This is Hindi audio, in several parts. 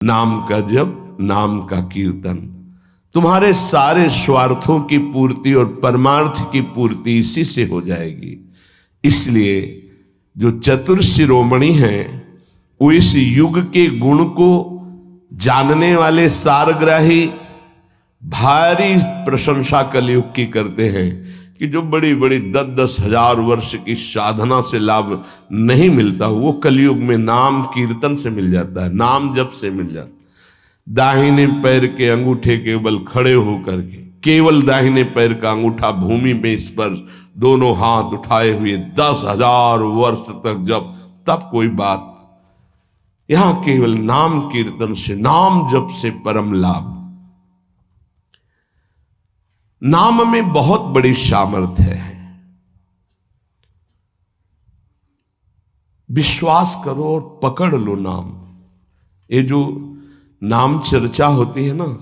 नाम का जप, नाम का कीर्तन, तुम्हारे सारे स्वार्थों की पूर्ति और परमार्थ की पूर्ति इसी से हो जाएगी। इसलिए जो चतुर शिरोमणि हैं वो इस युग के गुण को जानने वाले सारग्राही भारी प्रशंसा कलयुग की करते हैं कि जो बड़ी बड़ी 10-10 हजार वर्ष की साधना से लाभ नहीं मिलता वो कलयुग में नाम कीर्तन से मिल जाता है, नाम जप से मिल जाता है। दाहिने पैर के अंगूठे के बल खड़े होकर के केवल दाहिने पैर का अंगूठा भूमि में स्पर्श, दोनों हाथ उठाए हुए 10,000 वर्ष तक जब, तब कोई बात। यहां केवल नाम कीर्तन से, नाम जप से परम लाभ। नाम में बहुत बड़ी सामर्थ्य है। विश्वास करो और पकड़ लो नाम। ये जो नाम चर्चा होती है ना,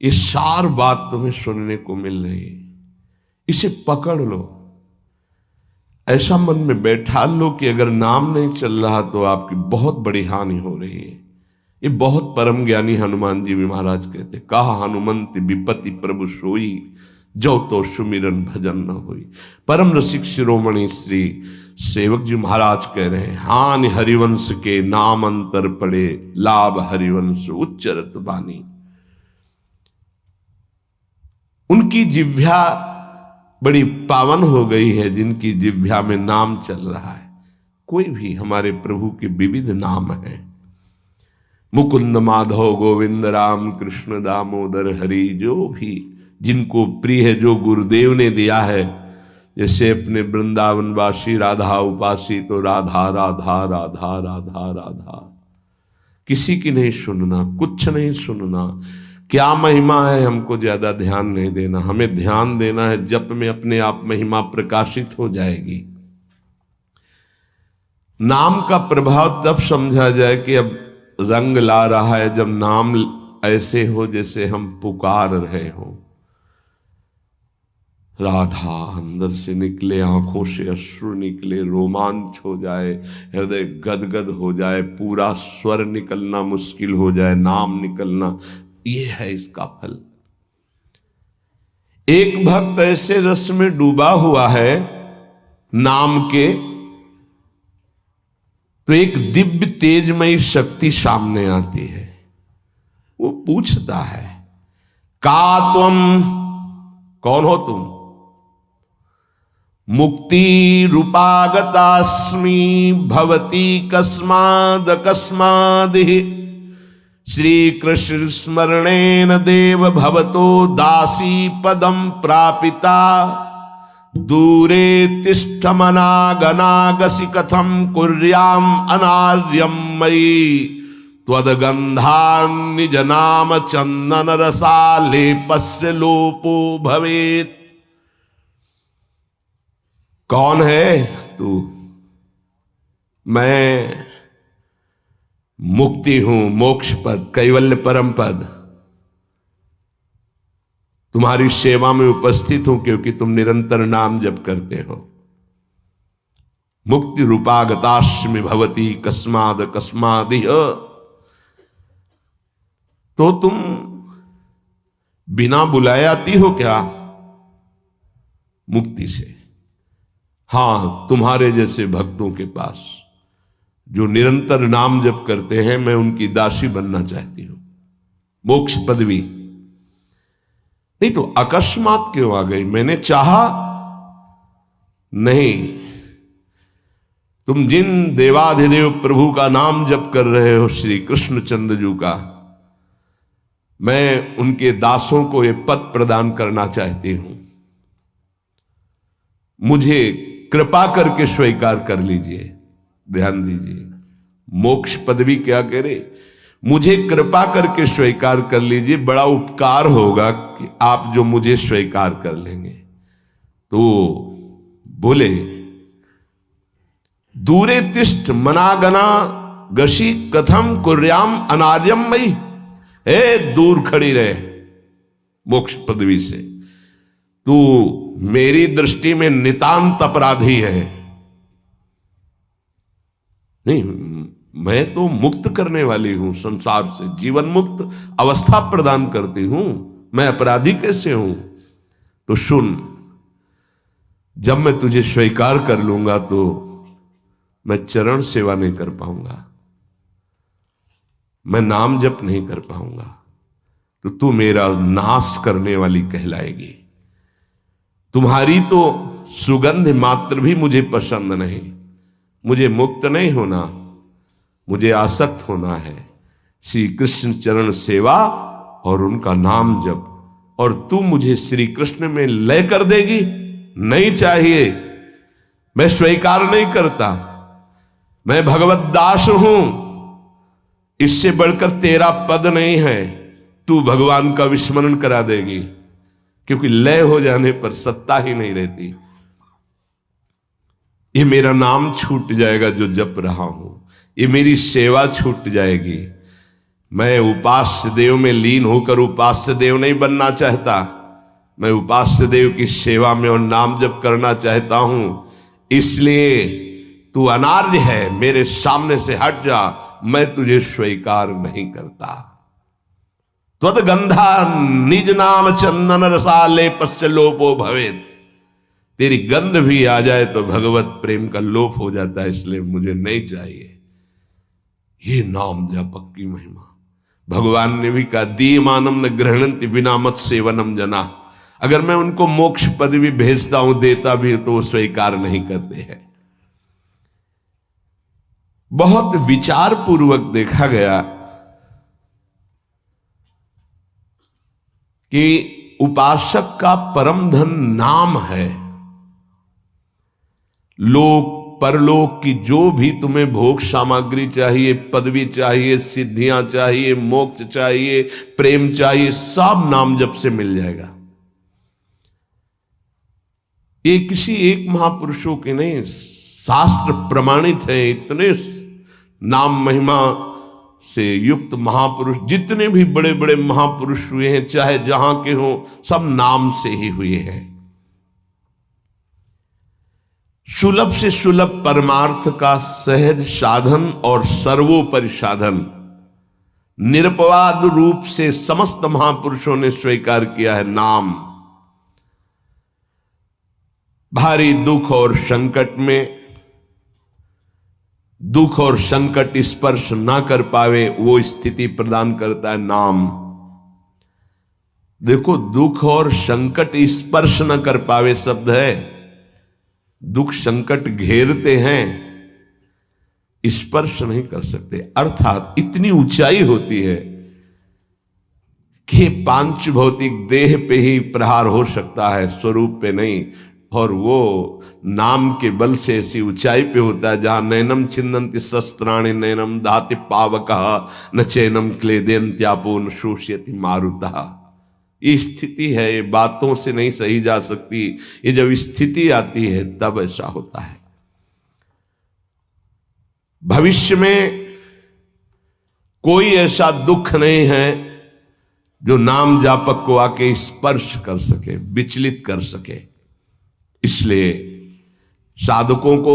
ये सार बात तुम्हें सुनने को मिल रही है, इसे पकड़ लो। ऐसा मन में बैठा लो कि अगर नाम नहीं चल रहा तो आपकी बहुत बड़ी हानि हो रही है। ये बहुत परम ज्ञानी हनुमान जी भी महाराज कहते, कहा हनुमंत विपत्ति प्रभु सोई, जो तो सुमिरन भजन न होई। परम रसिक शिरोमणि श्री सेवक जी महाराज कह रहे हैं, हानि हरिवंश के नाम अंतर पड़े, लाभ हरिवंश उच्चरत बानी। उनकी जिह्वा बड़ी पावन हो गई है जिनकी जिह्वा में नाम चल रहा है। कोई भी हमारे प्रभु के विविध नाम हैं, मुकुंद माधव गोविंद राम कृष्ण दामोदर हरि, जो भी जिनको प्रिय है, जो गुरुदेव ने दिया है। जैसे अपने वृंदावनवासी राधा उपासी, तो राधा राधा राधा राधा राधा, किसी की नहीं सुनना, कुछ नहीं सुनना। क्या महिमा है हमको ज्यादा ध्यान नहीं देना, हमें ध्यान देना है जप में अपने आप महिमा प्रकाशित हो जाएगी। नाम का प्रभाव तब समझा जाए कि अब रंग ला रहा है जब नाम ऐसे हो जैसे हम पुकार रहे हो। राधा अंदर से निकले, आंखों से अश्रु निकले, रोमांच हो जाए, हृदय गदगद हो जाए, पूरा स्वर निकलना मुश्किल हो जाए, नाम निकलना, ये है इसका फल। एक भक्त ऐसे रस में डूबा हुआ है नाम के, तो एक दिव्य तेजमयी शक्ति सामने आती है। वो पूछता है, का तुम, कौन हो तुम? मुक्ति रूपागतास्मि भवती कस्माद कस्मादिहि, श्री कृष्ण स्मरणेन देव भवतो दासी पदम प्रापिता, दूरे तिष्ठमनागनागसि कथम कुर्याम अनार्यम मयि, त्वदगंधान् निज नाम चंदन रसालेपस्य लोपो भवेत्। कौन है तू? मैं मुक्ति हूं, मोक्ष पद, कैवल्य परम पद। तुम्हारी सेवा में उपस्थित हूं क्योंकि तुम निरंतर नाम जप करते हो। मुक्ति रूपागतास्मि भवती कस्माद कस्मादिह, तो तुम बिना बुलाए आती हो क्या? मुक्ति से। हां, तुम्हारे जैसे भक्तों के पास जो निरंतर नाम जप करते हैं, मैं उनकी दासी बनना चाहती हूं, मोक्ष पदवी। नहीं तो अकस्मात क्यों आ गई? मैंने चाहा नहीं। तुम जिन देवाधिदेव प्रभु का नाम जप कर रहे हो, श्री कृष्णचंद्र जी का, मैं उनके दासों को ये पद प्रदान करना चाहती हूं। मुझे कृपा करके स्वीकार कर लीजिए। ध्यान दीजिए, मोक्ष पदवी क्या करे? मुझे कृपा करके स्वीकार कर लीजिए, बड़ा उपकार होगा कि आप जो मुझे स्वीकार कर लेंगे। तो बोले, दूरे तिष्ठ मनागना गशी कथम कुर्याम अनार्यम मयि, हे दूर खड़ी रहे मोक्ष पदवी से, तू मेरी दृष्टि में नितांत अपराधी है। नहीं, मैं तो मुक्त करने वाली हूं संसार से, जीवन मुक्त अवस्था प्रदान करती हूं, मैं अपराधी कैसे हूं? तो सुन, जब मैं तुझे स्वीकार कर लूंगा तो मैं चरण सेवा नहीं कर पाऊंगा, मैं नाम जप नहीं कर पाऊंगा, तो तू मेरा नाश करने वाली कहलाएगी। तुम्हारी तो सुगंध मात्र भी मुझे पसंद नहीं। मुझे मुक्त नहीं होना, मुझे आसक्त होना है श्री कृष्ण चरण सेवा और उनका नाम जप। और तू मुझे श्री कृष्ण में लय कर देगी? नहीं चाहिए, मैं स्वीकार नहीं करता। मैं भगवत दास हूं, इससे बढ़कर तेरा पद नहीं है। तू भगवान का विस्मरण करा देगी, क्योंकि लय हो जाने पर सत्ता ही नहीं रहती। ये मेरा नाम छूट जाएगा जो जप रहा हूं, ये मेरी सेवा छूट जाएगी। मैं उपास्य देव में लीन होकर उपास्य देव नहीं बनना चाहता, मैं उपास्य देव की सेवा में और नाम जप करना चाहता हूं। इसलिए तू अनार्य है, मेरे सामने से हट जा, मैं तुझे स्वीकार नहीं करता। त्वद्गंधा निज नाम चंदन रसाले पश्चलोपो भवेत। तेरी गंध भी आ जाए तो भगवत प्रेम का लोप हो जाता है, इसलिए मुझे नहीं चाहिए। ये नाम जप की महिमा। भगवान ने भी कहा, दीयमानम न गृह्णन्ति बिना मत सेवनम जना। अगर मैं उनको मोक्ष पदवी भेजता हूं, देता भी तो वो स्वीकार नहीं करते हैं। बहुत विचार पूर्वक देखा गया कि उपासक का परम धन नाम है। लोक परलोक की जो भी तुम्हें भोग सामग्री चाहिए, पदवी चाहिए, सिद्धियां चाहिए, मोक्ष चाहिए, प्रेम चाहिए, सब नाम जप से मिल जाएगा। ये किसी एक महापुरुषों के नहीं, शास्त्र प्रमाणित है। इतने नाम महिमा से युक्त महापुरुष, जितने भी बड़े बड़े महापुरुष हुए हैं, चाहे जहां के हों, सब नाम से ही हुए हैं। सुलभ से सुलभ परमार्थ का सहज साधन और सर्वोपरि साधन निरपवाद रूप से समस्त महापुरुषों ने स्वीकार किया है नाम। भारी दुख और संकट में, दुख और संकट स्पर्श ना कर पावे, वो स्थिति प्रदान करता है नाम। देखो, दुख और संकट स्पर्श न कर पावे शब्द है। दुख संकट घेरते हैं, स्पर्श नहीं कर सकते। अर्थात इतनी ऊंचाई होती है कि पांच भौतिक देह पे ही प्रहार हो सकता है, स्वरूप पे नहीं। और वो नाम के बल से ऐसी ऊंचाई पे होता है जहां नैनम छिन्नन्ति शस्त्राणि नैनम दाति पावकः न चैनम क्लेदयन्त्यापो न शोष्यति मारुतः। ये स्थिति है, ये बातों से नहीं सही जा सकती। ये जब स्थिति आती है तब ऐसा होता है। भविष्य में कोई ऐसा दुख नहीं है जो नाम जापक को आके स्पर्श कर सके, विचलित कर सके। इसलिए साधकों को